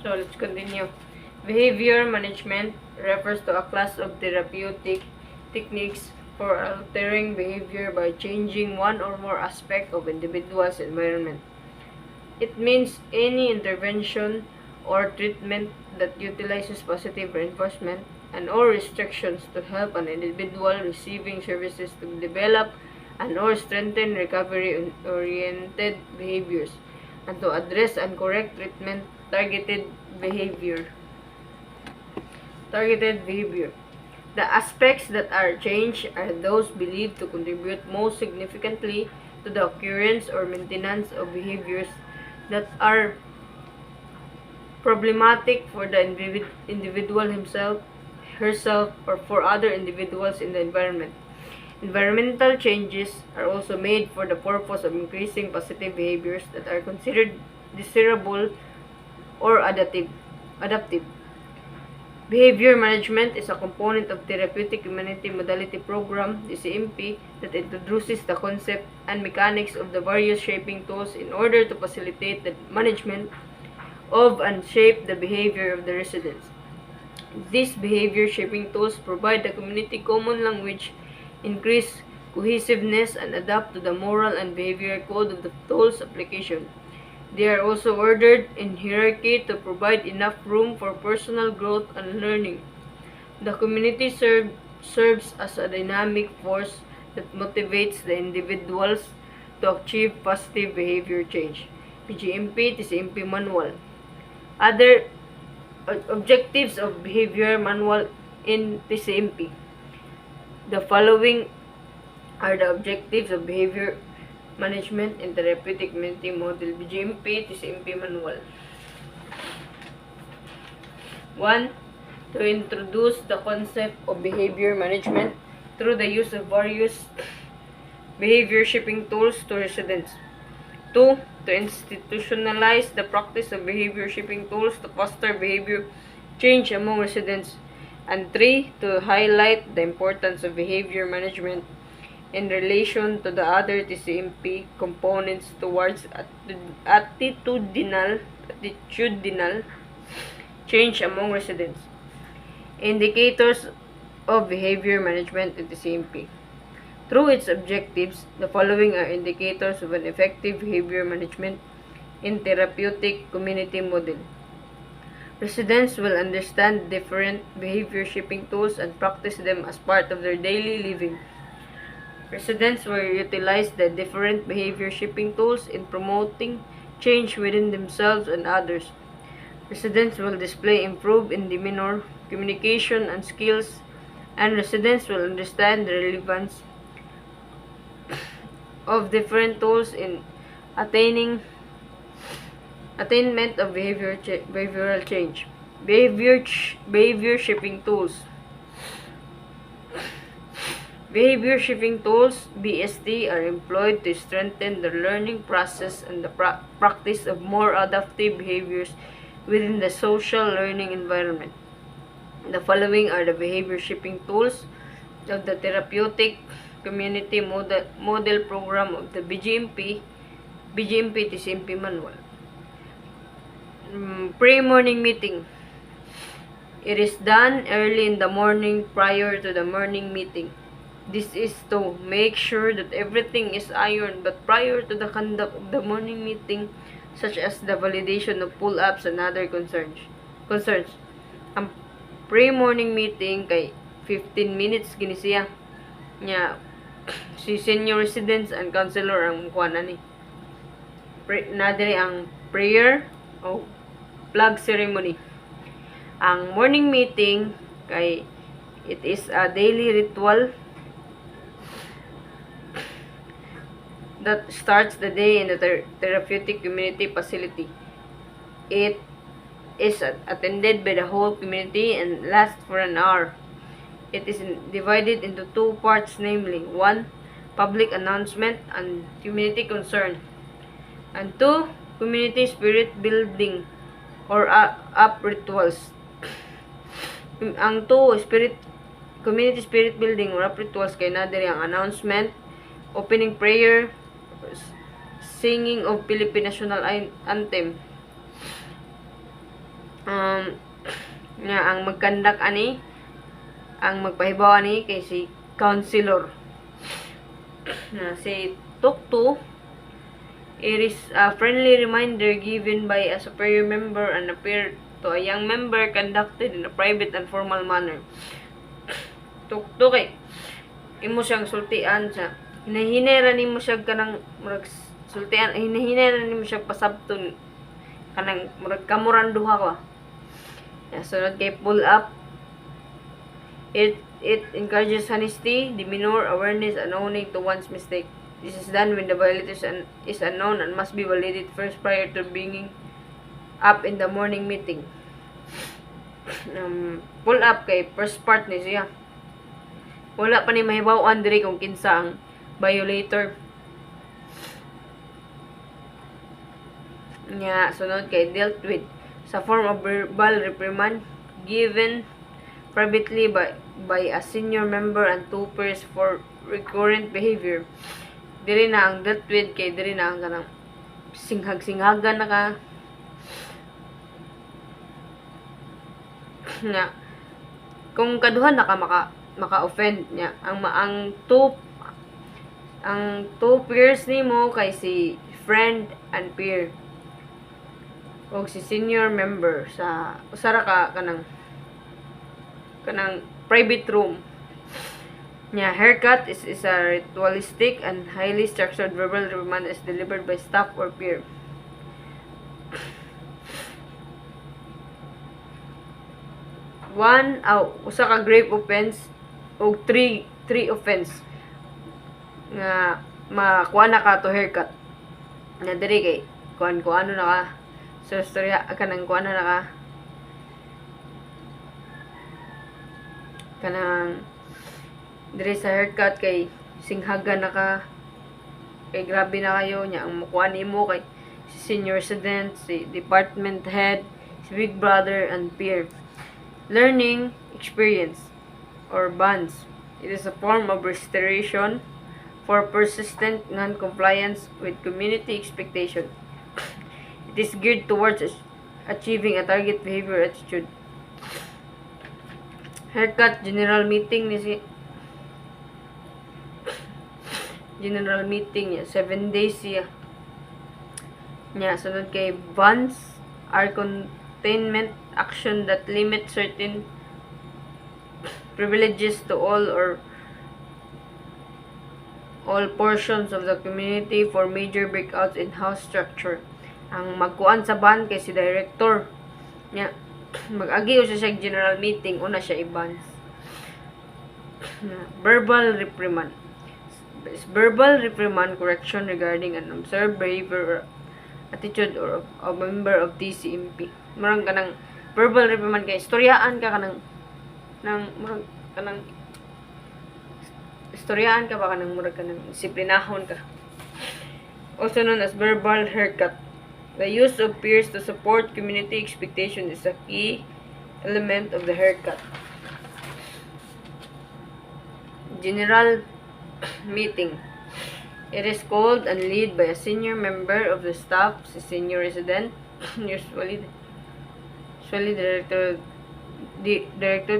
So let's continue. Behavior management refers to a class of therapeutic techniques for altering behavior by changing one or more aspect of individual's environment. It means any intervention or treatment that utilizes positive reinforcement and or restrictions to help an individual receiving services to develop and or strengthen recovery-oriented behaviors and to address and correct treatment behavior. Targeted behavior. The aspects that are changed are those believed to contribute most significantly to the occurrence or maintenance of behaviors that are problematic for the individual himself, herself, or for other individuals in the environment. Environmental changes are also made for the purpose of increasing positive behaviors that are considered desirable or adaptive. Behavior management is a component of Therapeutic Community Modality Program, TCMP, that introduces the concept and mechanics of the various shaping tools in order to facilitate the management of and shape the behavior of the residents. These behavior shaping tools provide the community common language, increase cohesiveness, and adapt to the moral and behavioral code of the tool's application. They are also ordered in hierarchy to provide enough room for personal growth and learning. The community serves as a dynamic force that motivates the individuals to achieve positive behavior change. PGMP, TCMP Manual. Other objectives of behavior manual in TCMP. The following are the objectives of behavior management in therapeutic community model BGMP TCMP manual. 1. To introduce the concept of behavior management through the use of various behavior shaping tools to residents. 2. To institutionalize the practice of behavior shaping tools to foster behavior change among residents. And 3. To highlight the importance of behavior management in relation to the other TCMP components towards attitudinal change among residents. Indicators of behavior management in TCMP. Through its objectives, the following are indicators of an effective behavior management in therapeutic community model. Residents will understand different behavior shaping tools and practice them as part of their daily living. Residents will utilize the different behavior shaping tools in promoting change within themselves and others. Residents will display improved in demeanor, communication, and skills, and residents will understand the relevance of different tools in attainment of behavioral change. Behavior shaping tools. Behavior shaping tools, BST, are employed to strengthen the learning process and the practice of more adaptive behaviors within the social learning environment. The following are the behavior shaping tools of the Therapeutic Community Model Program of the BGMP TCMP Manual. Pre-morning meeting. It is done early in the morning prior to the morning meeting. This is to make sure that everything is ironed, but prior to the conduct of the morning meeting, such as the validation of pull-ups and other concerns. Ang pre-morning meeting kay 15 minutes gini siya. Nya si senior residents and counselor ang kuana ni. Nadiri ang prayer o flag ceremony. Ang morning meeting kay it is a daily ritual that starts the day in the therapeutic community facility. It is attended by the whole community and lasts for an hour. It is divided into two parts, namely 1. Public announcement and community concern, and 2. Community spirit building or up rituals. Ang 2 community spirit building or up rituals kay nadiri ang announcement, opening prayer, singing of Philippine National Anthem, Um, nga ang magkandak ani, ang magpahibaw ani kay si counselor. Na si Tuktu, it is a friendly reminder given by a superior member and appear to a young member conducted in a private and formal manner. Tuktu kay imo siyang sultian sa hinahinera nimo siya kanang murag sultian, hinahinera nimo siya pasabton kanang murag kamuran duha ka. Sunod kay pull up, it encourages honesty, demeanor, awareness, and owning to one's mistake. This is done when the violator is unknown and must be validated first prior to bringing up in the morning meeting. Pull up kay first part ni siya. Wala pa ni mahibaw-an diri kung kinsa ang violator. Nya sunod kay dealt with sa form of verbal reprimand given privately by a senior member and two peers for recurrent behavior. Diri na ang dealt with kay diri na ang kanang singhag-singhagan na ka. Nya kung kaduhan na ka maka-offend niya ang two peers nimo kay si friend and peer o si senior member sa usara ka kanang private room niya. Haircut is a ritualistic and highly structured verbal reprimand is delivered by staff or peer. Usa ka grave offense o three offense nga makuha na ka to haircut na diri kay kuan ano na ka so storya kanang kuan na ka kanang diri sa haircut kay singhagan na ka kay grabe na kayo nya ang makuha nimo kay si senior resident, si department head, si big brother and peer. Learning experience or bans. It is a form of restoration for persistent non-compliance with community expectation. It is geared towards achieving a target behavior attitude. Haircut general meeting ni si general meeting niya 7 days siya. Nya sunod kay bans are containment action that limit certain privileges to all or all portions of the community for major breakouts in house structure. Ang magkuan sa ban kay si director nya mag-agi siya sa general meeting una siya i-bans. Verbal reprimand. Verbal reprimand correction regarding an observed behavior or attitude or a member of TCMP. Marang kanang verbal reprimand kay istoryaan ka kanang murag kanang istoryaan ka ba kanang murag kanang disiplinahon ka. Also known as verbal haircut. The use of peers to support community expectation is a key element of the haircut. General meeting. It is called and led by a senior member of the staff, si senior resident, usually director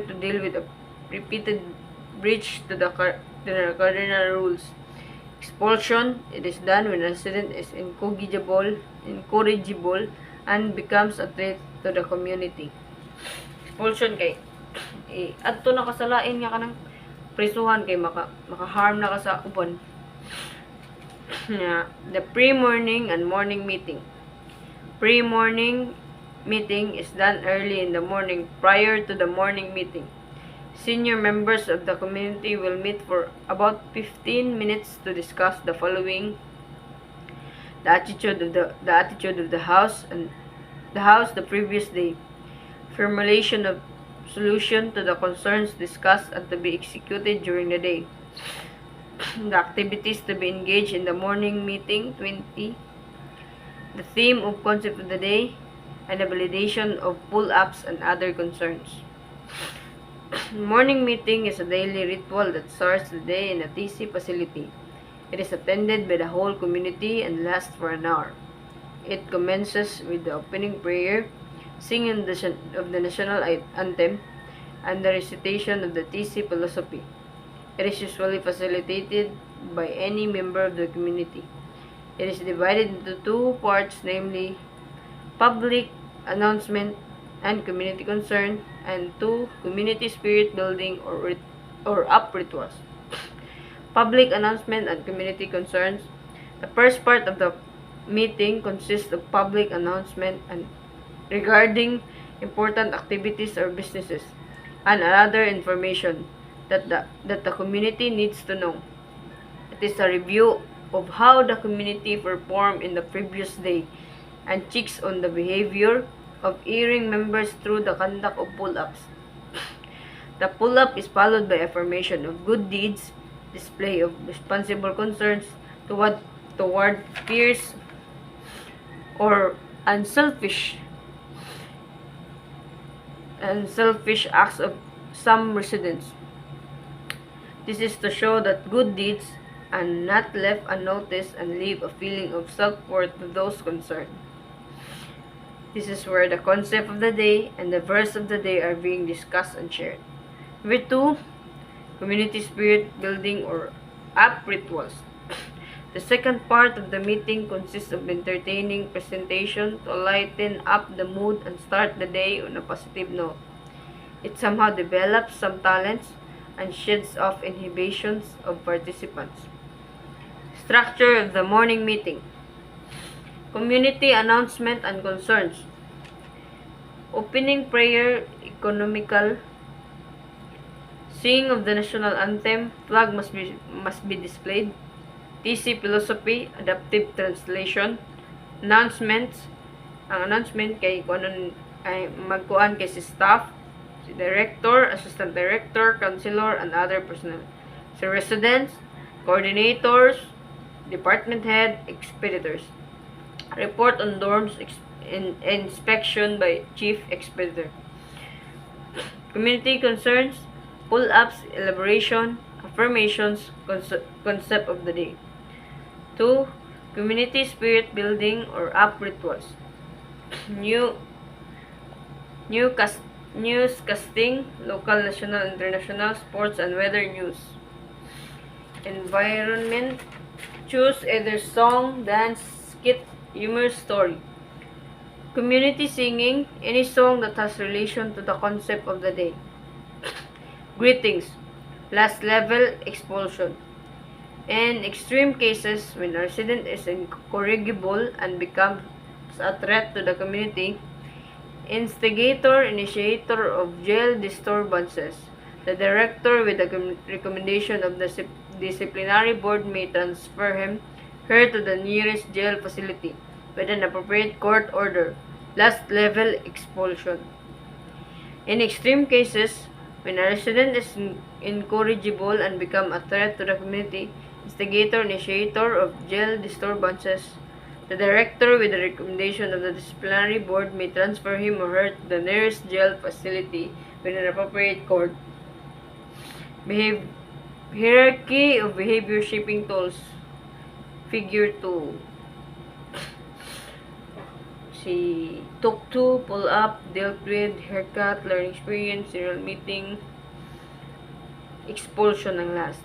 to deal with a repeated breach to the cardinal rules. Expulsion, it is done when a resident is incorrigible and becomes a threat to the community. Expulsion kay adto na kasalain nga kanang prisuhan kay maka-harm na ka sa uban. The pre-morning and morning meeting. Pre-morning meeting is done early in the morning prior to the morning meeting. Senior members of the community will meet for about 15 minutes to discuss the following: the attitude of the house the previous day, formulation of solution to the concerns discussed and to be executed during the day, the activities to be engaged in the morning meeting 20, the theme of concept of the day, and the validation of pull-ups and other concerns. Morning meeting is a daily ritual that starts the day in a TC facility. It is attended by the whole community and lasts for an hour. It commences with the opening prayer, singing of the national anthem, and the recitation of the TC philosophy. It is usually facilitated by any member of the community. It is divided into two parts, namely public announcement and community concern, and two, community spirit building or up rituals. Public announcement and community concerns. The first part of the meeting consists of public announcement and regarding important activities or businesses and other information that the community needs to know. It is a review of how the community performed in the previous day and checks on the behavior of erring members through the conduct of pull-ups. The pull-up is followed by affirmation of good deeds, display of responsible concerns toward peers, or unselfish acts of some residents. This is to show that good deeds are not left unnoticed and leave a feeling of self-worth to those concerned. This is where the concept of the day and the verse of the day are being discussed and shared. Number 2, community spirit building or up rituals. The second part of the meeting consists of entertaining presentation to lighten up the mood and start the day on a positive note. It somehow develops some talents and sheds off inhibitions of participants. Structure of the morning meeting. Community announcement and concerns. Opening prayer, economical. Singing of the national anthem, flag must be displayed. TC philosophy, adaptive translation. Announcements. Ang announcement kay magkuan kay si staff, si director, assistant director, counselor, and other personnel. Si residents, coordinators, department head, expeditors. Report on dorms inspection by chief expeditor. Community concerns, pull-ups, elaboration, affirmations, concept of the day. 2. Community spirit building or up rituals. Newscasting, local, national, international, sports, and weather news. Environment, choose either song, dance, skit, humor, story. Community singing, any song that has relation to the concept of the day. Greetings, last level expulsion. In extreme cases, when a resident is incorrigible and becomes a threat to the community, instigator, initiator of jail disturbances, the director with the recommendation of the disciplinary board may transfer her to the nearest jail facility with an appropriate court order. Last level expulsion. In extreme cases, when a resident is incorrigible and become a threat to the community, instigator, initiator of jail disturbances, the director with the recommendation of the disciplinary board may transfer him or her to the nearest jail facility with an appropriate court. Hierarchy of behavior shaping tools. Figure 2. Si Tuk-Tuk, pull-up, dealt with, haircut, learning experience, serial meeting, expulsion ang last.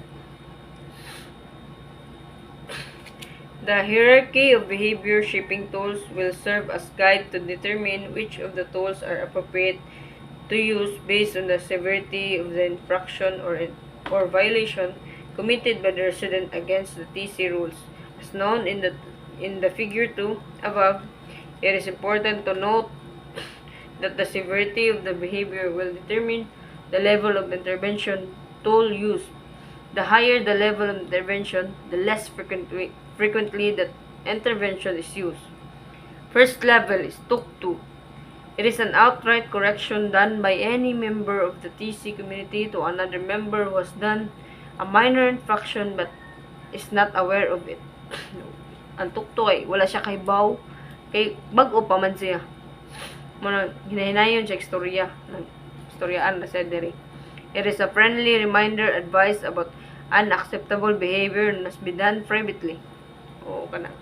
The hierarchy of behavior shaping tools will serve as guide to determine which of the tools are appropriate to use based on the severity of the infraction or violation committed by the resident against the TC rules. As known in the figure 2 above, it is important to note that the severity of the behavior will determine the level of intervention tool used. The higher the level of intervention, the less frequently that intervention is used. First level is Tuk-Tuk. It is an outright correction done by any member of the TC community to another member who has done a minor infraction but is not aware of it. Ang Tuk-Tuk ay wala siya kay baw, kay bag-o pa man siya. Muna hinahinayon sa istoryaan na sa diri. It is a friendly reminder, advice about unacceptable behavior must be done privately. O kanang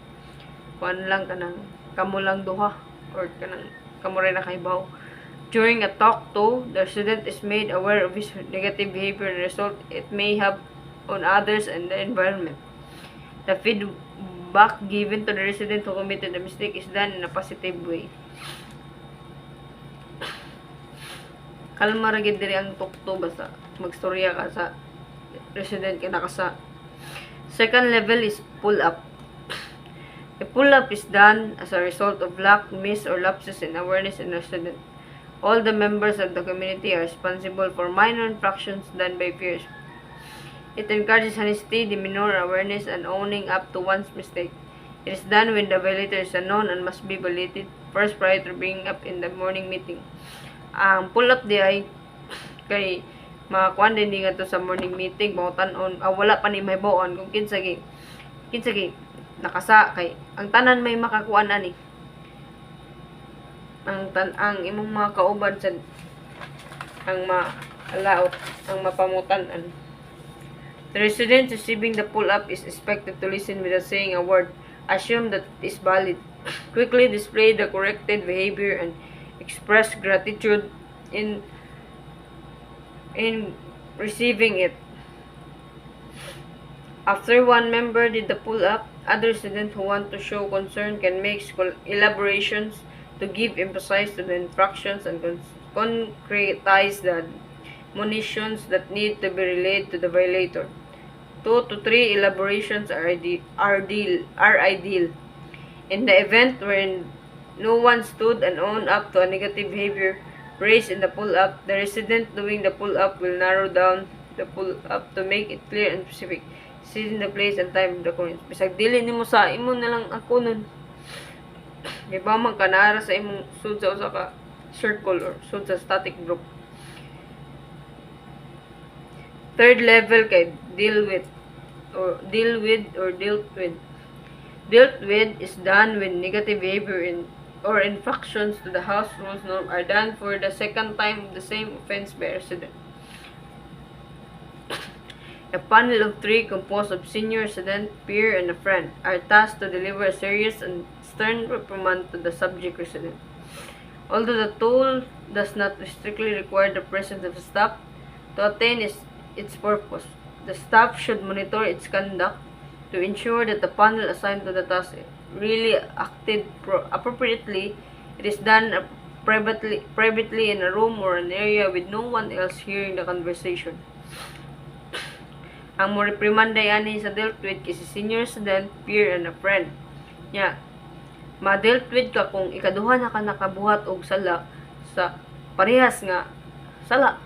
kuan lang kanang kamo lang duha or kanang kamo rin nakahibaw. During a talk to, the student is made aware of his negative behavior and result it may have on others and the environment. The feedback given to the resident who committed the mistake is done in a positive way. Kalma ra gid diri ang tukto basta magstorya ka sa resident ka nakasa. Second level is pull up. A pull up is done as a result of lack, miss, or lapses in awareness in a student. All the members of the community are responsible for minor infractions done by peers. It encourages honesty, demeanor, awareness, and owning up to one's mistake. It is done when the violator is unknown and must be validated first prior to bringing up in the morning meeting. Ang pull up di ay kay makakuan din nga to sa morning meeting mautan-on wala pa ni mahibaw-on kung kinsa gi nakasa kay ang tanan may makakuan ani ang imong mga kauban sa ang maalaot ang mapamutan-an. The resident receiving the pull-up is expected to listen without saying a word, assume that it is valid, quickly display the corrected behavior, and express gratitude in receiving it. After one member did the pull-up, other students who want to show concern can make elaborations to give emphasis to the infractions and concretize the admonitions that need to be relayed to the violator. 2 to 3 elaborations are ideal. In the event wherein no one stood and owned up to a negative behavior raised in the pull-up, the resident doing the pull-up will narrow down the pull-up to make it clear and specific, seeing the place and time of the occurrence. Bisag dili nimo sa imo na lang ako nun. Di ba man kanara sa imong sud sa usa ka circle or sud sa static group. Third level kay dealt with. Dealt with is done when negative behavior or infractions to the house rules norm are done for the second time of the same offense by a resident. A panel of 3 composed of senior resident, peer, and a friend are tasked to deliver a serious and stern reprimand to the subject resident. Although the tool does not strictly require the presence of staff to attain its purpose, the staff should monitor its conduct to ensure that the panel assigned to the task really acted appropriately. It is done privately in a room or an area with no one else hearing the conversation. Ang mo reprimanday ani sa dealt with kasi senior student, peer, and a friend. Nya, ma-dealt with ka kung ikaduha na ka nakabuhat og sala sa parehas nga sala.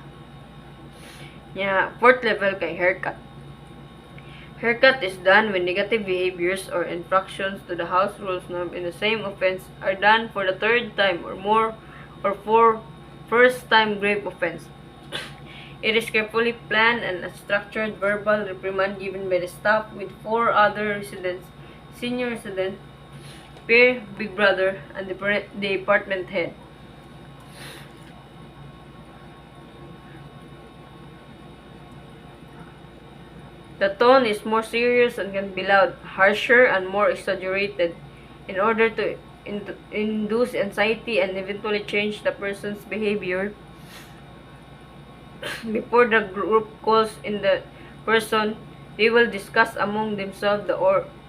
Nya, fourth level kay haircut. Haircut is done when negative behaviors or infractions to the house rules norm in the same offense are done for the third time or more or for first time grave offense. It is carefully planned and a structured verbal reprimand given by the staff with 4 other residents, senior resident, peer, big brother, and the department head. The tone is more serious and can be loud, harsher, and more exaggerated in order to induce anxiety and eventually change the person's behavior. Before the group calls in the person, they will discuss among themselves the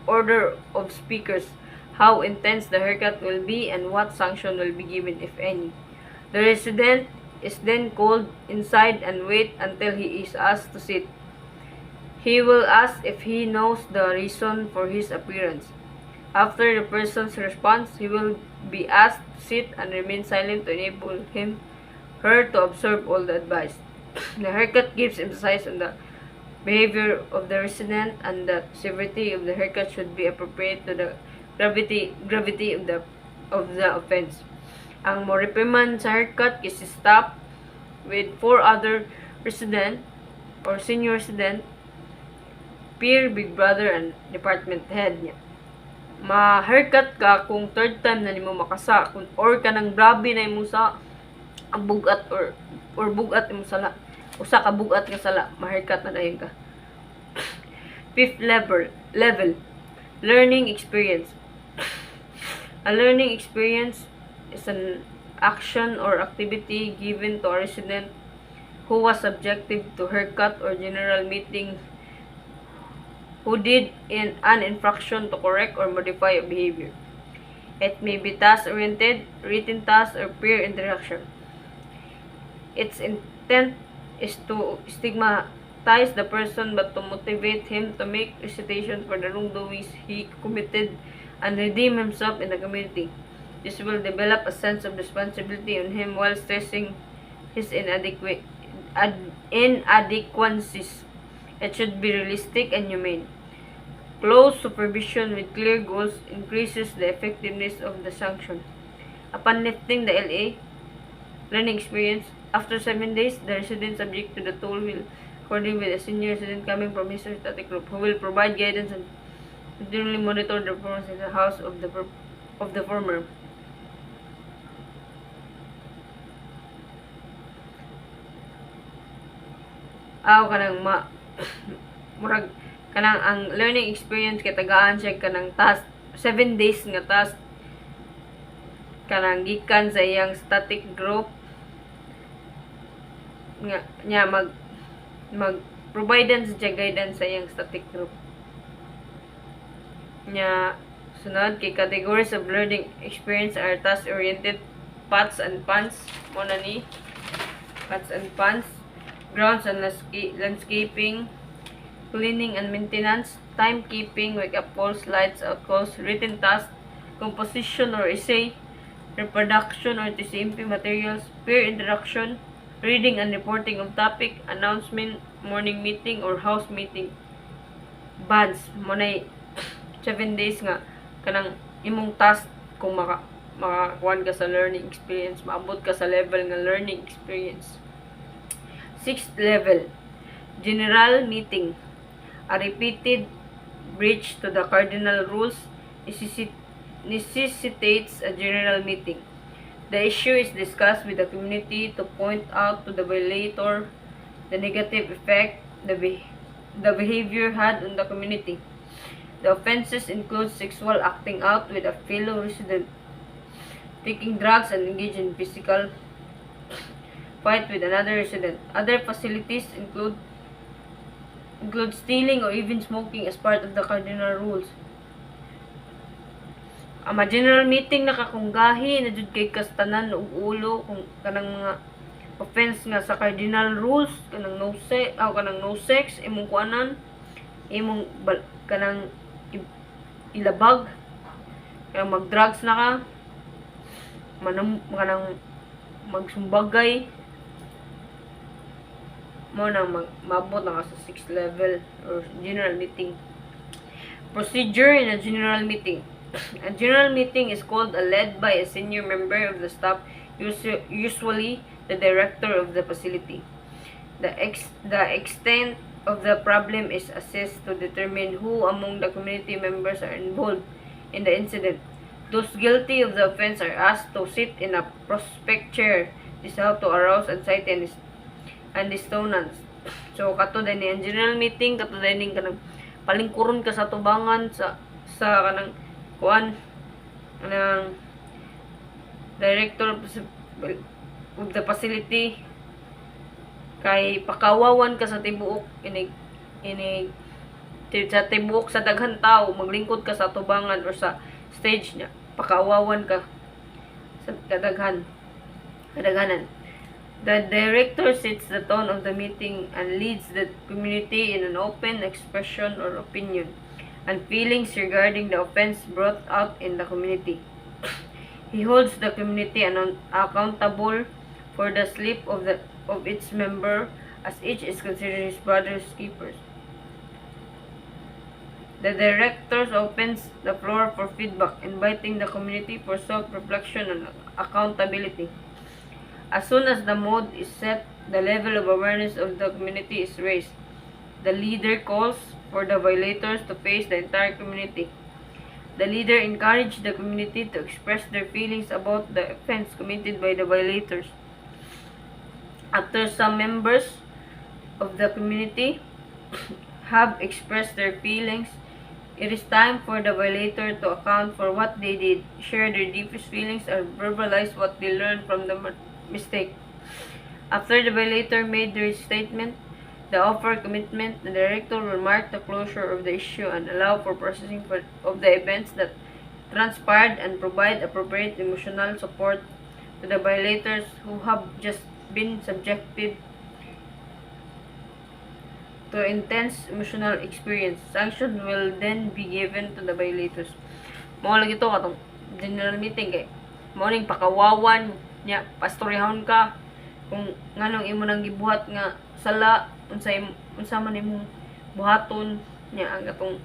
order of speakers, how intense the haircut will be, and what sanction will be given, if any. The resident is then called inside and wait until he is asked to sit. He will ask if he knows the reason for his appearance. After the person's response, he will be asked to sit and remain silent to enable her to observe all the advice. The haircut gives emphasis on the behavior of the resident, and the severity of the haircut should be appropriate to the gravity of the offense. Ang mo reprimand sa haircut is stop with 4 other resident or senior resident, peer, big brother, and department head niya. Ma-haircut ka kung third time na nimo makasa or kanang grabe na imo sa bugat or bugat imo sala. Usa ka bugat ka sala, ma-haircut na dayon ka. Fifth level, learning experience. A learning experience is an action or activity given to a resident who was subjected to haircut or general meeting who did in an infraction to correct or modify a behavior. It may be task-oriented, written task, or peer interaction. Its intent is to stigmatize the person but to motivate him to make recitation for the wrongdoings he committed and redeem himself in the community. This will develop a sense of responsibility on him while stressing his inadequacies. It should be realistic and humane. Close supervision with clear goals increases the effectiveness of the sanction. Upon lifting the LA, learning experience, after 7 days, the resident subject to the tool will coordinate with a senior resident coming from his static group who will provide guidance and continually monitor the performance in the house of the former. Kanang murag kanang ang learning experience kay tagaan siya kanang task 7 days nga task kanang gikan sa iyang static group nga nya mag provide sa guidance sa iyang static group nya. Sunod kay categories of learning experience are task oriented, pots and pans mo na ni pots and pans, grounds and landscaping, cleaning and maintenance, timekeeping, wake-up calls, lights out calls, written tasks, composition or essay, reproduction or TCMP materials, peer interaction, reading and reporting of topic, announcement, morning meeting or house meeting. Bands, mo na 7 days nga kanang imong task kung makakuan ka sa learning experience, maabot ka sa level nga learning experience. 6th level, general meeting. A repeated breach to the cardinal rules necessitates a general meeting. The issue is discussed with the community to point out to the violator the negative effect the behavior had on the community. The offenses include sexual acting out with a fellow resident, taking drugs and engage in physical fight with another resident. Other facilities include stealing or even smoking as part of the cardinal rules. Ang general meeting nakakunggahi na jud kay kastanan og ulo kung kanang mga offense nga sa cardinal rules kanang no sex imong kuanan imong kanang ilabag kanang mag-drugs na ka kanang magsumbagay mo nang mabot na ka sa 6th level or general meeting. Procedure in a general meeting. A general meeting is called led by a senior member of the staff, usually the director of the facility. The extent of the problem is assessed to determine who among the community members are involved in the incident. Those guilty of the offense are asked to sit in a prospect chair. This helps to arouse anxiety and dissonance. So kato din ang general meeting, kato din kanang palingkuron ka sa tubangan sa kanang kuan ng director of the facility kay pakawawan ka sa tibuok ini sa tibuok sa daghan tao, maglingkod ka sa tubangan or sa stage niya, pakawawan ka sa kadaghanan. The director sets the tone of the meeting and leads the community in an open expression or opinion and feelings regarding the offense brought out in the community. He holds the community accountable for the sleep of its member, as each is considered his brother's keepers. The director opens the floor for feedback, inviting the community for self-reflection and accountability. As soon as the mood is set, the level of awareness of the community is raised. The leader calls for the violators to face the entire community. The leader encourages the community to express their feelings about the offense committed by the violators. After some members of the community have expressed their feelings, It is time for the violator to account for what they did, share their deepest feelings, or verbalize what they learned from the mistake. After the violator made their statement, the offer commitment, the director will mark the closure of the issue and allow for processing of the events that transpired and provide appropriate emotional support to the violators who have just been subjected to intense emotional experience. Sanctions will then be given to the violators. Mao lagi to katong general meeting kay mao ning pakawawan nya pastorehon ka kung nganong imo nang gibuhat nga sala unsa man imong buhaton nya ang atong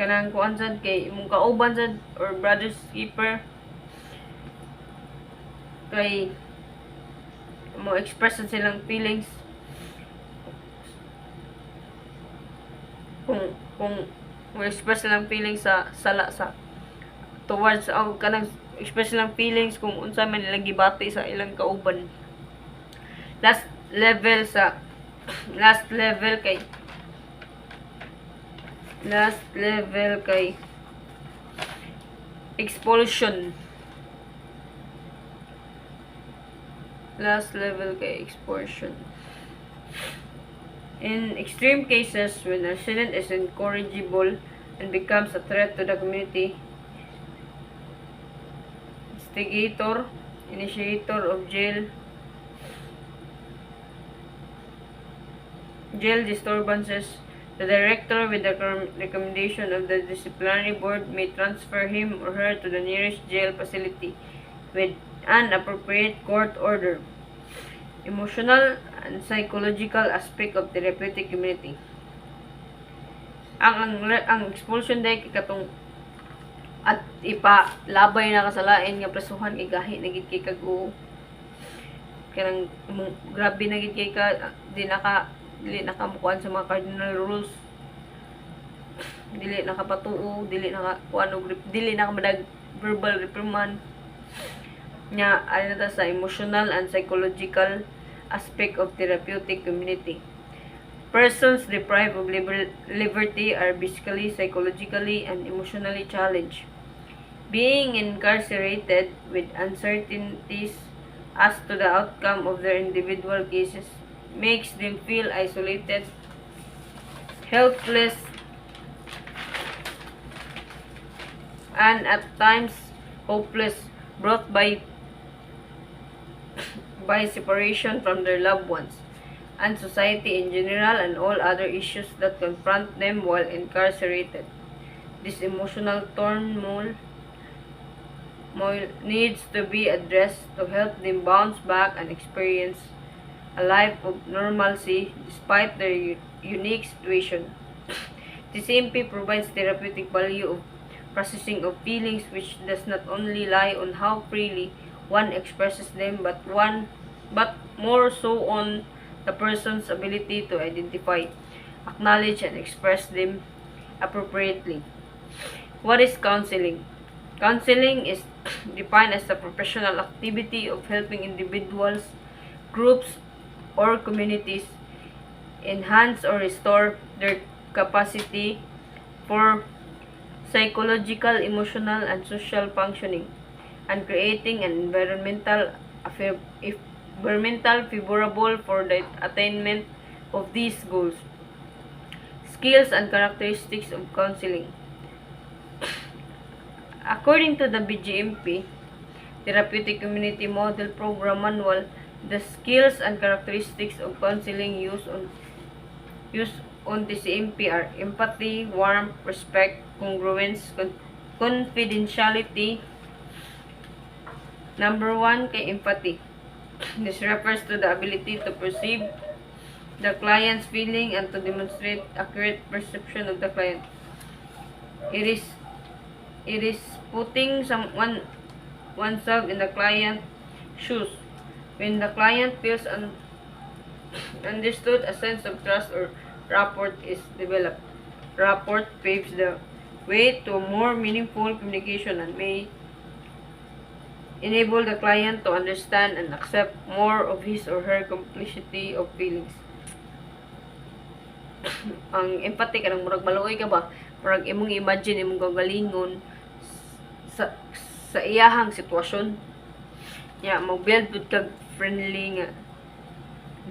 kanang kuan sad kay imong kauban sad or brother's keeper kay mo express sad silang feelings kung mo express silang feelings sa sala sa towards kanang express silang feelings kung unsa man ilang gibati sa ilang kauban. Last level kay expulsion. In extreme cases, when a resident is incorrigible and becomes a threat to the community, initiator of jail disturbances, the director, with the recommendation of the disciplinary board, may transfer him or her to the nearest jail facility with an appropriate court order. Emotional and psychological aspect of therapeutic community. Ang expulsion day katong at ipalabay na kasalain nga presuhan igahi na gid kay kag-o kanang grabe na gid kay ka dili nakamukuan sa mga cardinal rules, dili nakapatuo, dili nakamadag verbal reprimand nya ano ta sa emotional and psychological aspect of therapeutic community. Persons deprived of liberty are physically, psychologically, and emotionally challenged. Being incarcerated with uncertainties as to the outcome of their individual cases makes them feel isolated, helpless, and at times hopeless, brought by separation from their loved ones and society in general and all other issues that confront them while incarcerated. This emotional turmoil needs to be addressed to help them bounce back and experience a life of normalcy despite their unique situation. The CMP provides therapeutic value of processing of feelings, which does not only lie on how freely one expresses them, but more so on the person's ability to identify, acknowledge, and express them appropriately. What is counseling? Counseling is defined as the professional activity of helping individuals, groups, or communities enhance or restore their capacity for psychological, emotional, and social functioning, and creating an environmental favorable for the attainment of these goals. Skills and characteristics of counseling. According to the BGMP, Therapeutic Community Model Program Manual, the skills and characteristics of counseling used on TCMP are empathy, warmth, respect, congruence, confidentiality. Number 1 kay empathy. This refers to the ability to perceive the client's feeling and to demonstrate accurate perception of the client. It is putting oneself in the client's shoes. When the client feels understood, a sense of trust or rapport is developed. Rapport paves the way to more meaningful communication and may enable the client to understand and accept more of his or her complexity of feelings. Ang empathy kanang murag maluoy ka ba, murag imong imagine imong gagalingon sa iyahang sitwasyon. Ya, mag-build with kag friendly nga,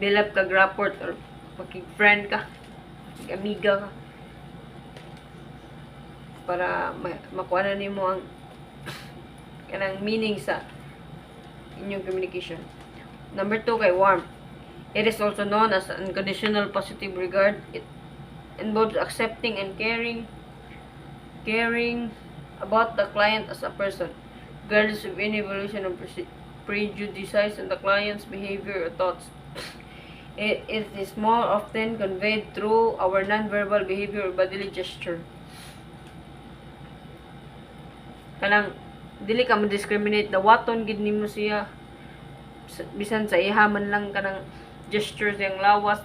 build up kag rapport or makig-friend ka, amiga ka, para makuha na nimo ang kanang meaning sa inyong communication. Number 2 kay warmth. It is also known as unconditional positive regard. It involves accepting and caring about the client as a person, regardless of any evolution of prejudices on the client's behavior or thoughts. It is more often conveyed through our non-verbal behavior or bodily gesture. Kanang dili ka mo-discriminate, dawaton gid nimo siya bisan sa iha man lang kanang gestures yang lawas,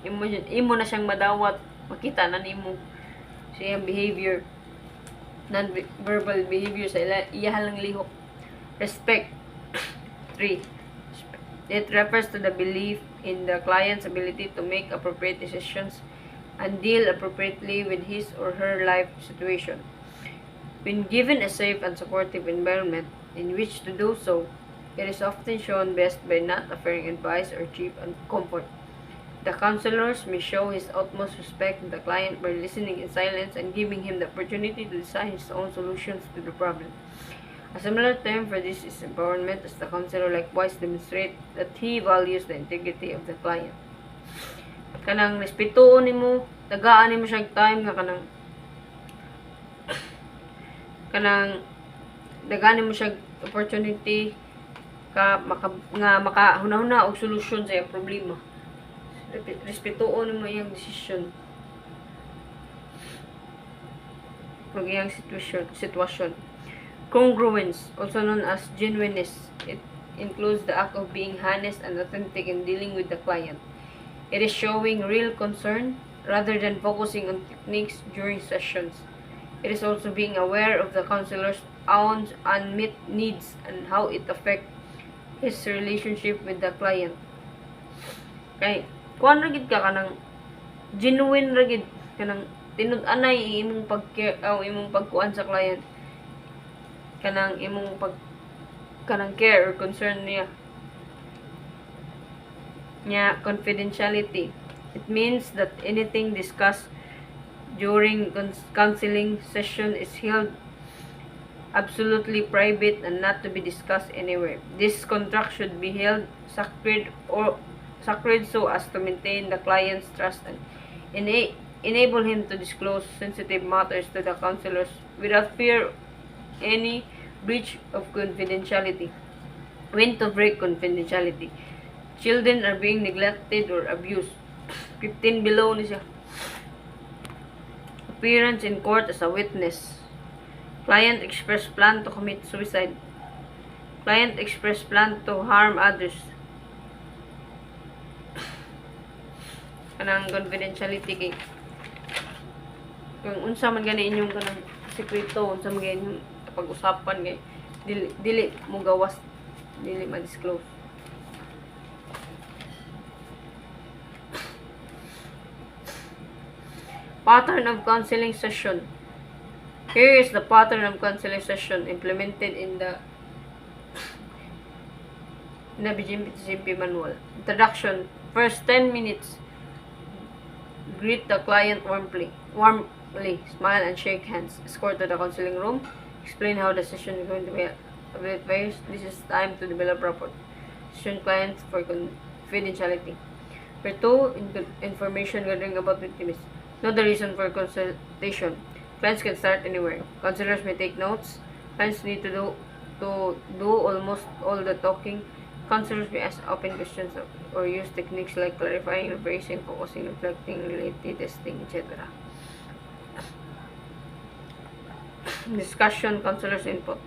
imo na siyang madawat, makita na nimo siyang behavior, non-verbal behavior sa iha lang lihok. Respect. 3. It refers to the belief in the client's ability to make appropriate decisions and deal appropriately with his or her life situation. When given a safe and supportive environment in which to do so, it is often shown best by not offering advice or cheap comfort. The counselors may show his utmost respect to the client by listening in silence and giving him the opportunity to design his own solutions to the problem. A similar term for this is empowerment, as the counselor likewise demonstrates that he values the integrity of the client. Kanang respetuon nimo, tagaan nimo siya time nga kanang dagan mo siya opportunity ka makahuna-huna og solusyon sa iyang problema. Respetuon mo iyang desisyon ug iyang sitwasyon. Congruence, also known as genuineness, it includes the act of being honest and authentic in dealing with the client. It is showing real concern rather than focusing on techniques during sessions. It is also being aware of the counselor's own unmet needs and how it affects his relationship with the client. Kay, kuan ra gid ka kanang genuine ra gid kanang tinud-anay imong imong pagkuan sa client. Kanang imong kanang care or concern niya. Confidentiality. It means that anything discussed during counseling session is held absolutely private and not to be discussed anywhere. This contract should be held sacred so as to maintain the client's trust and enable him to disclose sensitive matters to the counselors without fear of any breach of confidentiality. When to break confidentiality. Children are being neglected or abused. 15 below ni siya. Appearance in court as a witness. Client express plan to commit suicide. Client express plan to harm others. Kanang confidentiality kay kung unsa man gani inyong kanang sekreto, unsa man gani inyong pag-usapan kay dili mo gawas, dili ma-disclose. Pattern of counseling session. Here is the pattern of counseling session implemented in the BGMP manual. Introduction. First 10 minutes. Greet the client warmly. Smile and shake hands. Escort to the counseling room. Explain how the session is going to be. This is time to develop rapport. Session clients for confidentiality. Number 2, information gathering about victims. Know the reason for consultation. Clients can start anywhere. Counselors may take notes. Clients need to do almost all the talking. Counselors may ask open questions or use techniques like clarifying, rephrasing, focusing, reflecting, related testing, etc. Discussion, counselors' input.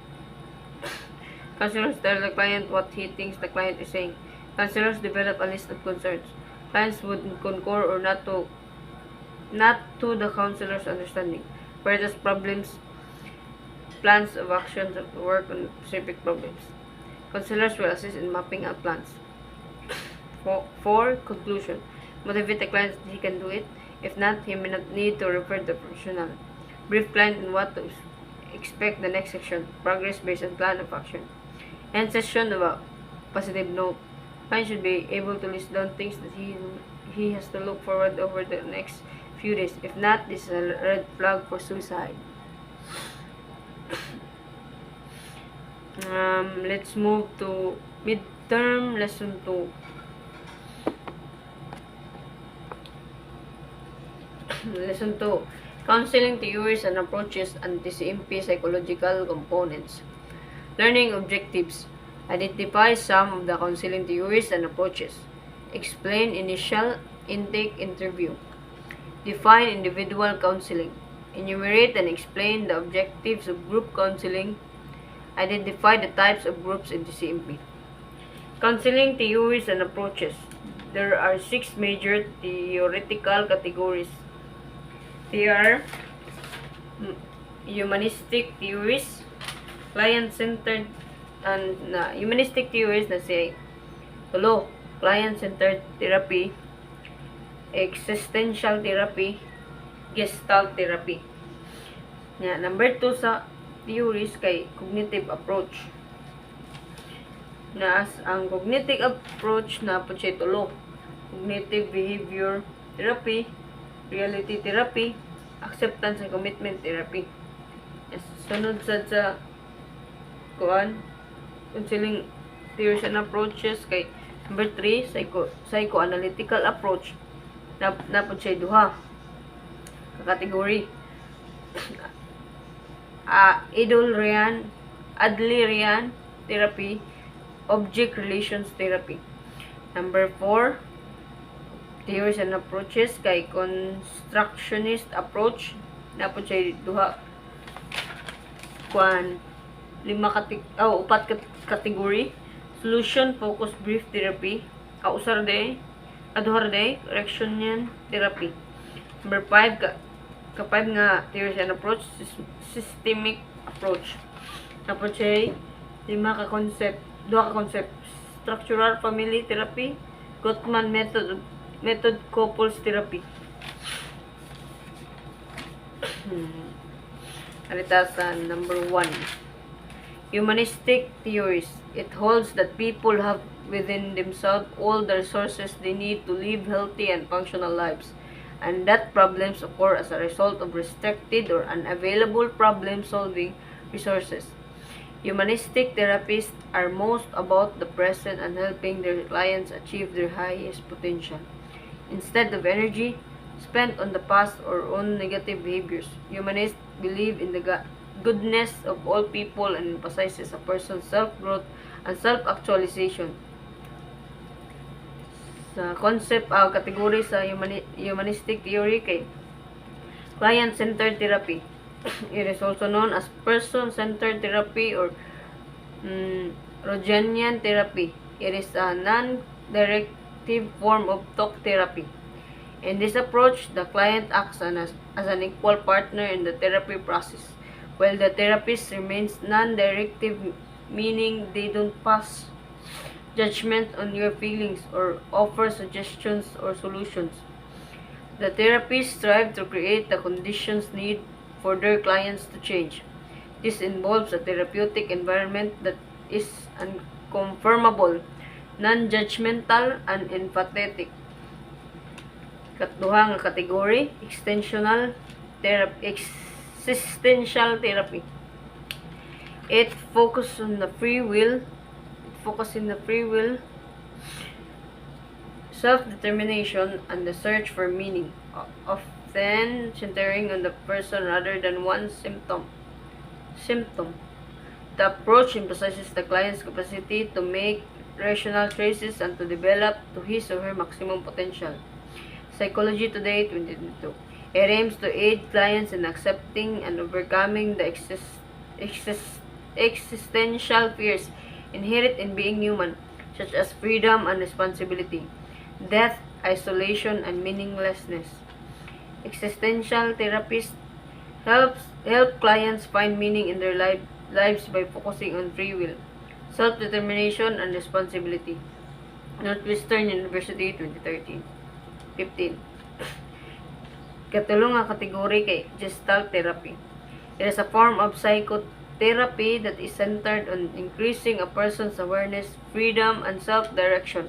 Counselors tell the client what he thinks the client is saying. Counselors develop a list of concerns. Clients would concur or not to the counselor's understanding. Whereas problems, plans of action to work on specific problems. Counselors will assist in mapping out plans. 4. Conclusion. Motivate the client that he can do it. If not, he may not need to refer to a professional. Brief client on what to expect the next section. Progress based on plan of action. End session of a positive note. Client should be able to list down things that he has to look forward over the next few days. If not, this is a red flag for suicide. Let's move to midterm lesson 2. Lesson 2. Counseling theories and approaches and TCMP psychological components. Learning objectives. Identify some of the counseling theories and approaches. Explain initial intake interview. Define individual counseling. Enumerate and explain the objectives of group counseling. Identify the types of groups in TCMP. Counseling theories and approaches. There are 6 major theoretical categories. They are humanistic theories, client-centered, and humanistic theories na say tulo, client-centered therapy, existential therapy, gestalt therapy. Number 2 sa theories kay cognitive approach. Ang cognitive approach na po siya tulo. Cognitive behavior therapy, reality therapy, acceptance and commitment therapy. Sunod sa counseling theories and approaches kay number 3, psychoanalytical approach. Na po siya duha category. Adlerian therapy, object relations therapy. Number 4, theories and approaches kay constructionist approach. Na po siya duha upat category. Solution focused brief therapy, aduhar day correction therapy. Number 5 kapag nga theories and approach, systemic approach. Tapos siya duha ka concept, structural family therapy, Gottman method couples therapy. Alitasan number 1. Humanistic theories. It holds that people have within themselves all the resources they need to live healthy and functional lives, and that problems occur as a result of restricted or unavailable problem-solving resources. Humanistic therapists are most about the present and helping their clients achieve their highest potential. Instead of energy spent on the past or on negative behaviors, humanists believe in the goodness of all people and emphasizes a person's self-growth and self-actualization. Sa concept category sa humanistic theory kay client-centered therapy. It is also known as person-centered therapy or Rogenian therapy. It is a non-directive form of talk therapy. In this approach, the client acts as an equal partner in the therapy process, while the therapist remains non-directive, meaning they don't pass judgment on your feelings or offer suggestions or solutions. The therapists strive to create the conditions needed for their clients to change. This involves a therapeutic environment that is unconformable, non-judgmental, and empathetic. Katuha nga category, existential therapy. It focuses on the free will, self-determination, and the search for meaning, often centering on the person rather than one symptom. The approach emphasizes the client's capacity to make rational choices and to develop to his or her maximum potential. Psychology Today 2022. It aims to aid clients in accepting and overcoming the existential fears inherent in being human, such as freedom and responsibility, death, isolation, and meaninglessness. Existential therapists help clients find meaning in their lives by focusing on free will, self-determination, and responsibility. Northwestern University 2013. 15. Katulong nga kategory kay Gestalt therapy. It is a form of psychotherapy that is centered on increasing a person's awareness, freedom, and self-direction.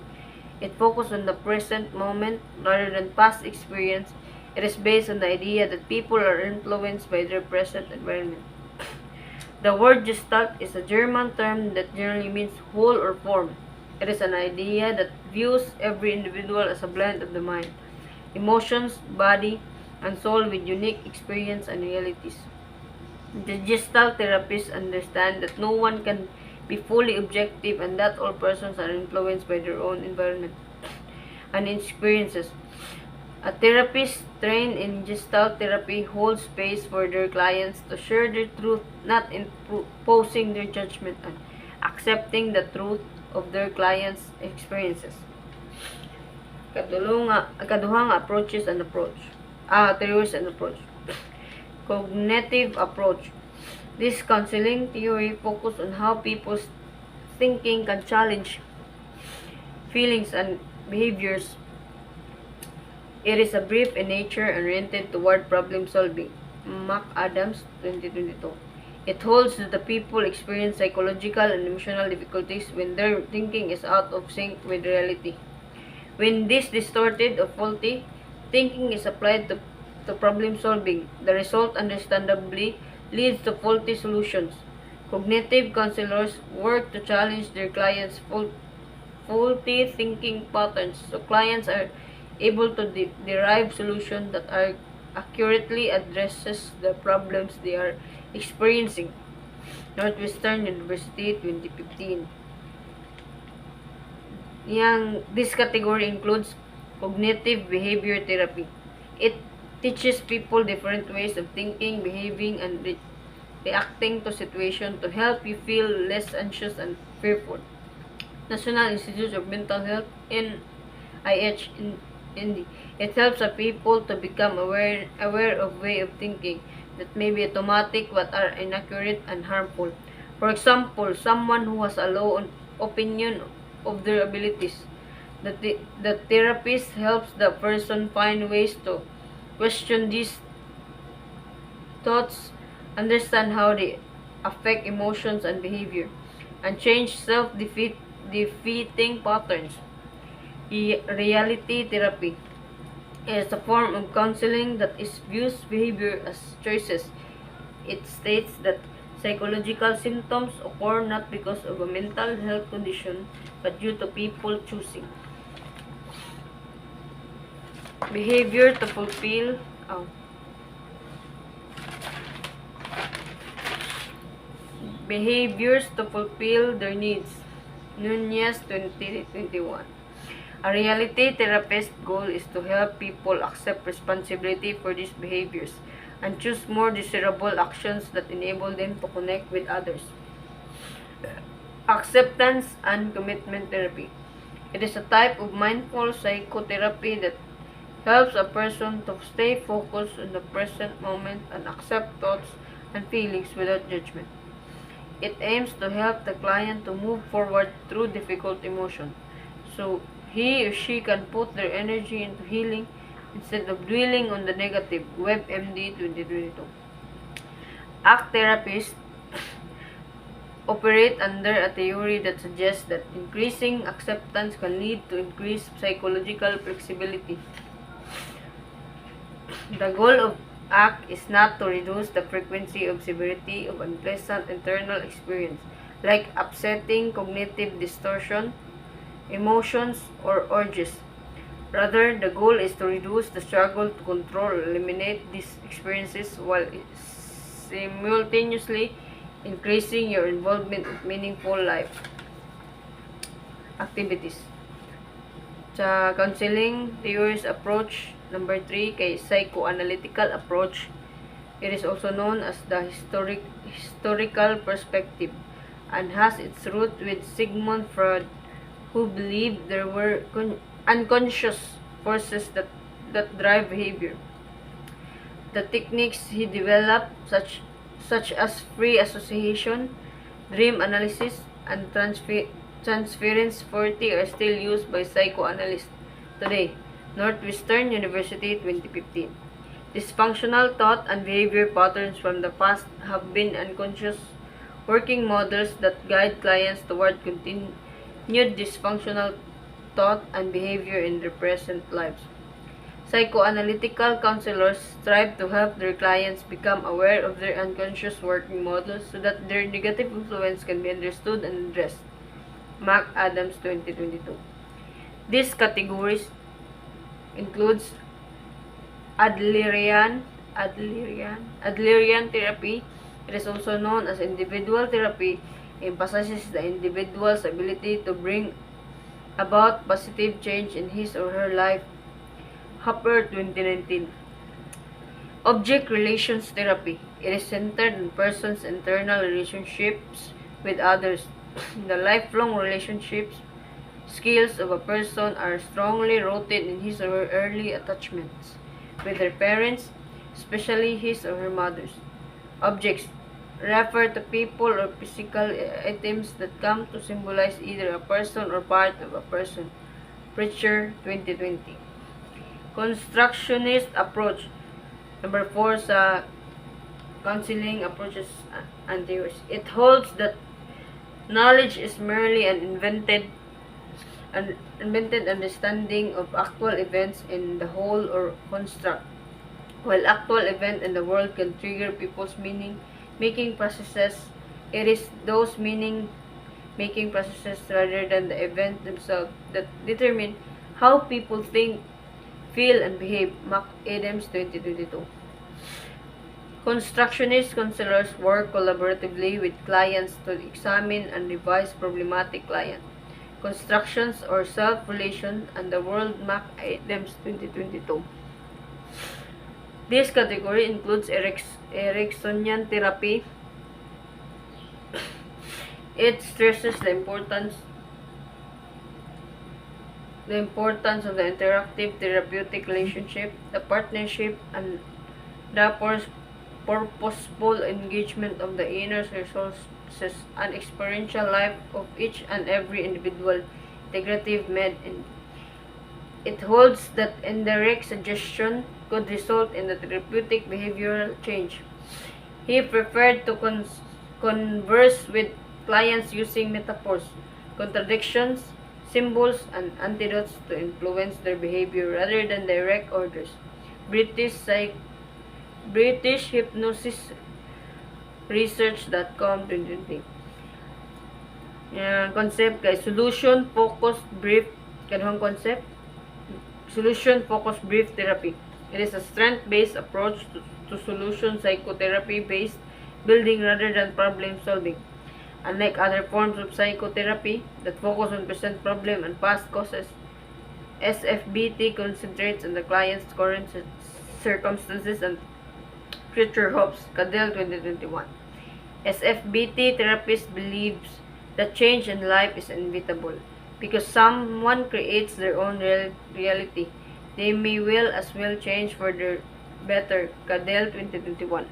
It focuses on the present moment rather than past experience. It is based on the idea that people are influenced by their present environment. The word Gestalt is a German term that generally means whole or form. It is an idea that views every individual as a blend of the mind, emotions, body, and soul with unique experience and realities. The Gestalt therapists understand that no one can be fully objective and that all persons are influenced by their own environment and experiences. A therapist trained in Gestalt therapy holds space for their clients to share their truth, not imposing their judgment and accepting the truth of their clients' experiences. Kaduha nga approaches and approach. Theories and approach. Cognitive approach. This counseling theory focuses on how people's thinking can challenge feelings and behaviors. It is a brief in nature and oriented toward problem solving. McAdams, 2022. It holds that the people experience psychological and emotional difficulties when their thinking is out of sync with reality. When this distorted or faulty thinking is applied to problem solving, the result understandably leads to faulty solutions. Cognitive counselors work to challenge their clients' faulty thinking patterns so clients are able to derive solutions that are accurately addresses the problems they are experiencing. Northwestern University, 2015. This category includes cognitive behavior therapy. It teaches people different ways of thinking, behaving, and reacting to situations to help you feel less anxious and fearful. National Institute of Mental Health, NIH, Indy. It helps people to become aware of way of thinking that may be automatic but are inaccurate and harmful. For example, someone who has a low opinion of their abilities. The therapist helps the person find ways to question these thoughts, understand how they affect emotions and behavior, and change self-defeating patterns. Reality therapy is a form of counseling that views behavior as choices. It states that psychological symptoms occur not because of a mental health condition but due to people choosing behavior to fulfill behaviors to fulfill their needs. Nunez, 2021. A reality therapist's goal is to help people accept responsibility for these behaviors and choose more desirable actions that enable them to connect with others. Acceptance and commitment therapy. It is a type of mindful psychotherapy that helps a person to stay focused on the present moment and accept thoughts and feelings without judgment. It aims to help the client to move forward through difficult emotions, so he or she can put their energy into healing instead of dwelling on the negative. WebMD, 2022. ACT therapists operate under a theory that suggests that increasing acceptance can lead to increased psychological flexibility. The goal of ACT is not to reduce the frequency or severity of unpleasant internal experience, like upsetting, cognitive distortion, emotions, or urges. Rather, the goal is to reduce the struggle to control or eliminate these experiences while simultaneously increasing your involvement in meaningful life activities. Sa counseling theories approach number 3 kay psychoanalytical approach. It is also known as the historical perspective and has its root with Sigmund Freud, who believed there were unconscious forces that drive behavior. The techniques he developed, such as free association, dream analysis, and transference theory, are still used by psychoanalysts today. Northwestern University, 2015. Dysfunctional thought and behavior patterns from the past have been unconscious working models that guide clients toward continued dysfunctional thought and behavior in their present lives. Psychoanalytical counselors strive to help their clients become aware of their unconscious working models so that their negative influence can be understood and addressed. McAdams 2022. These categories includes Adlerian therapy. It is also known as individual therapy, emphasizes the individual's ability to bring about positive change in his or her life. Hopper 2019. Object relations therapy. It is centered on persons' internal relationships with others. The lifelong relationships skills of a person are strongly rooted in his or her early attachments with their parents, especially his or her mothers. Objects refer to people or physical items that come to symbolize either a person or part of a person. Preacher 2020. Constructionist approach. Number 4 sa counseling approaches and theories. It holds that knowledge is merely an invented understanding of actual events in the whole or construct. While actual event in the world can trigger people's meaning-making processes, it is those meaning-making processes rather than the event themselves that determine how people think, feel, and behave. McAdams 2022. Constructionist counselors work collaboratively with clients to examine and revise problematic client constructions or self-relation and the world. McAdams 2022. This category includes Ericksonian therapy. It stresses the importance of the interactive therapeutic relationship, the partnership, and the purposeful engagement of the inner resources and experiential life of each and every individual integrative med. It holds that indirect suggestion could result in a therapeutic behavioral change. He preferred to converse with clients using metaphors, contradictions, symbols, and antidotes to influence their behavior rather than direct orders. British Hypnosis Research.com 2020. Concept kay solution focused brief kanang concept solution focused brief therapy. It is a strength-based approach to solution psychotherapy based building rather than problem solving. Unlike other forms of psychotherapy that focus on present problem and past causes, SFBT concentrates on the client's current circumstances and future hopes. Cadell 2021. SFBT therapist believes that change in life is inevitable because someone creates their own reality. They may well as well change for the better. Cadell 2021.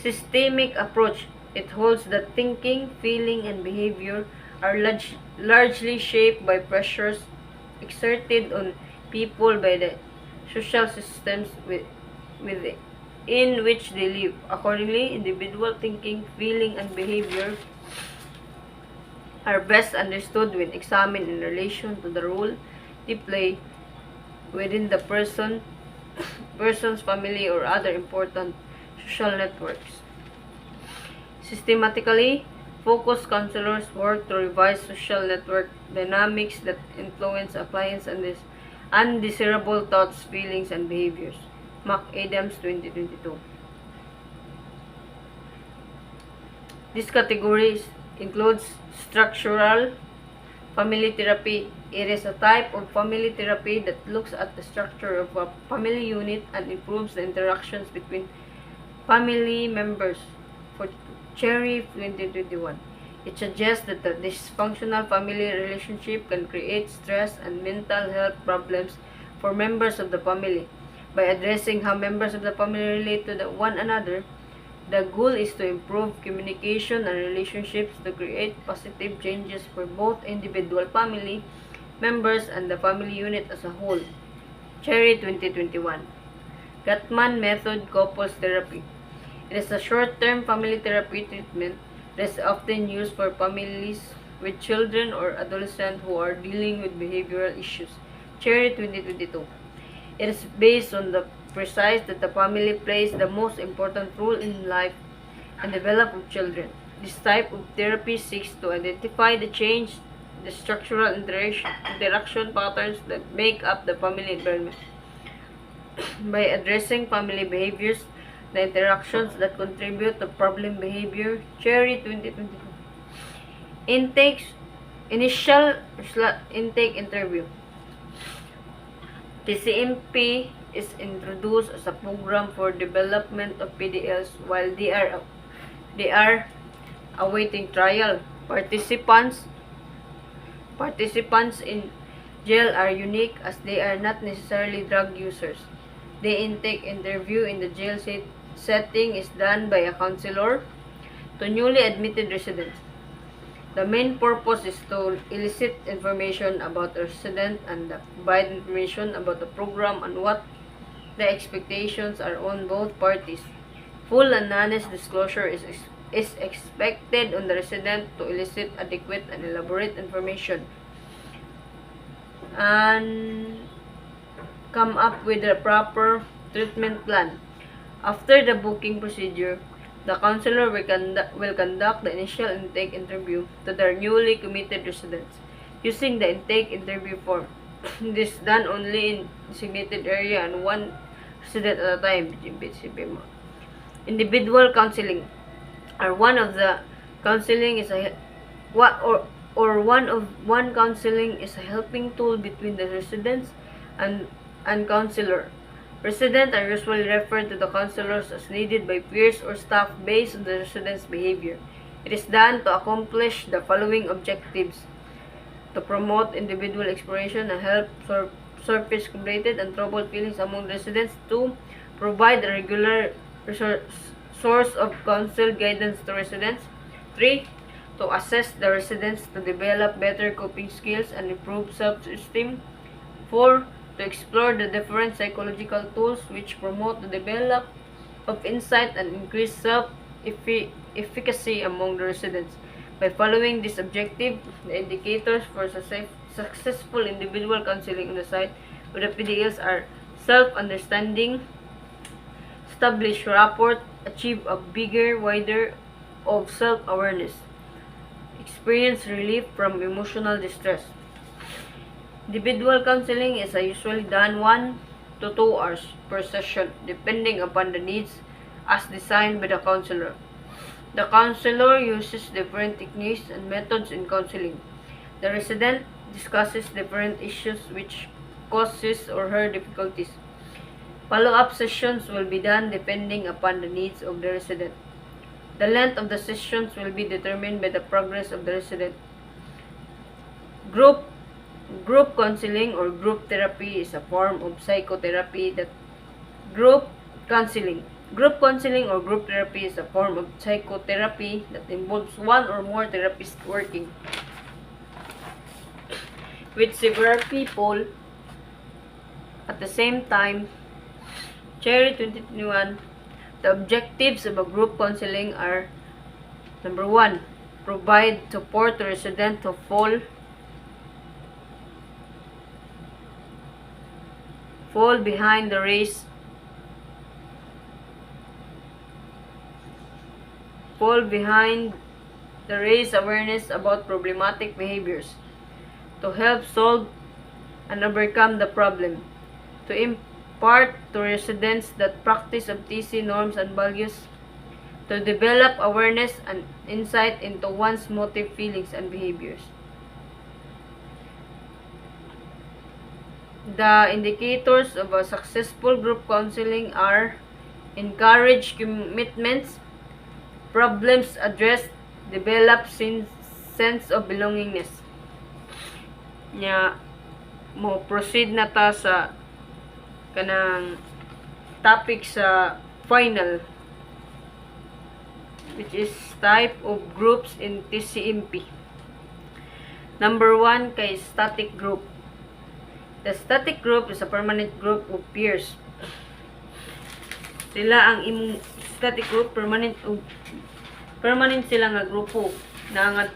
Systemic approach. It holds that thinking, feeling, and behavior are largely shaped by pressures exerted on people by the social systems in which they live. Accordingly, individual thinking, feeling, and behavior are best understood when examined in relation to the role they play within the person's family or other important social networks. Systematically, focused counselors work to revise social network dynamics that influence a client's undesirable thoughts, feelings, and behaviors. McAdams 2022. This category includes structural family therapy. It is a type of family therapy that looks at the structure of a family unit and improves the interactions between family members. For Cherry 2021. It suggests that the dysfunctional family relationship can create stress and mental health problems for members of the family. By addressing how members of the family relate to one another, the goal is to improve communication and relationships to create positive changes for both individual family members and the family unit as a whole. Cherry 2021. Gottman method couples therapy. It is a short-term family therapy treatment that is often used for families with children or adolescents who are dealing with behavioral issues. Cherry 2022. It is based on the precise that the family plays the most important role in life and development of children. This type of therapy seeks to identify the structural interaction patterns that make up the family environment. By addressing family behaviors, the interactions that contribute to problem behavior. Cherry 2022. Intakes, intake interview. TCMP is introduced as a program for development of PDLs while they are awaiting trial. Participants in jail are unique as they are not necessarily drug users. The intake interview in the jail setting is done by a counselor to newly admitted residents. The main purpose is to elicit information about the resident and provide information about the program and what the expectations are on both parties. Full and honest disclosure is expected on the resident to elicit adequate and elaborate information and come up with a proper treatment plan. After the booking procedure, the counselor will conduct the initial intake interview to their newly committed residents using the intake interview form. This is done only in designated area and one resident at a time. Individual counseling or one counseling is a helping tool between the residents and counselor. Residents are usually referred to the counselors as needed by peers or staff based on the resident's behavior. It is done to accomplish the following objectives: to promote individual exploration and help surface completed and troubled feelings among residents, to provide a regular source of counsel guidance to residents, 3. To assess the residents to develop better coping skills and improve self-esteem, 4. To explore the different psychological tools which promote the development of insight and increase self-efficacy among the residents. By following this objective, the indicators for successful individual counseling on the site with the PDLs are self-understanding, establish rapport, achieve a bigger, wider of self-awareness, experience relief from emotional distress. Individual counseling is usually done 1 to 2 hours per session, depending upon the needs as designed by the counselor. The counselor uses different techniques and methods in counseling. The resident discusses different issues which cause his or her difficulties. Follow-up sessions will be done depending upon the needs of the resident. The length of the sessions will be determined by the progress of the resident. Group counseling or group therapy is a form of psychotherapy that Group counseling or group therapy is a form of psychotherapy that involves one or more therapists working with several people at the same time. Cherry 2021. The objectives of a group counseling are: number 1, provide support to residents who fall behind the race awareness about problematic behaviors, to help solve and overcome the problem, to impart to residents that practice of TC norms and values, to develop awareness and insight into one's motive, feelings, and behaviors. The indicators of a successful group counseling are: encourage commitments, problems addressed, develop sense of belongingness. Nya mo proceed na ta sa kanang topic sa final, which is type of groups in TCMP. Number 1 kay static group. The static group is a permanent group of peers. Sila ang imong static group, permanent sila nga grupo na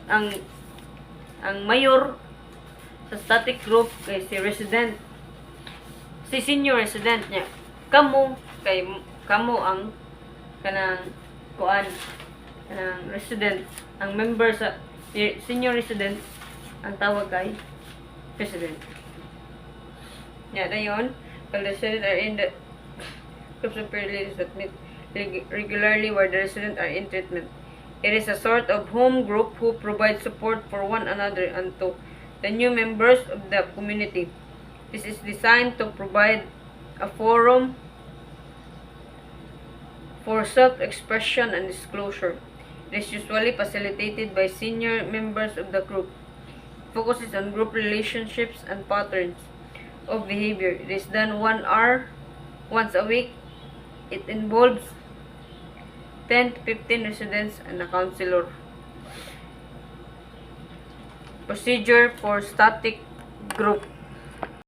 ang mayor sa static group kay si resident, si senior resident niya. Kamo ang kanang kuan, kanang resident, ang member sa senior resident ang tawag kay president. Dayon, while the resident are in the groups of leaders that meet regularly where the residents are in treatment. It is a sort of home group who provide support for one another and to the new members of the community. This is designed to provide a forum for self-expression and disclosure. It is usually facilitated by senior members of the group. It focuses on group relationships and patterns of behavior. It is done 1 hour once a week. It involves 10 to 15 residents and a counselor. Procedure for static group.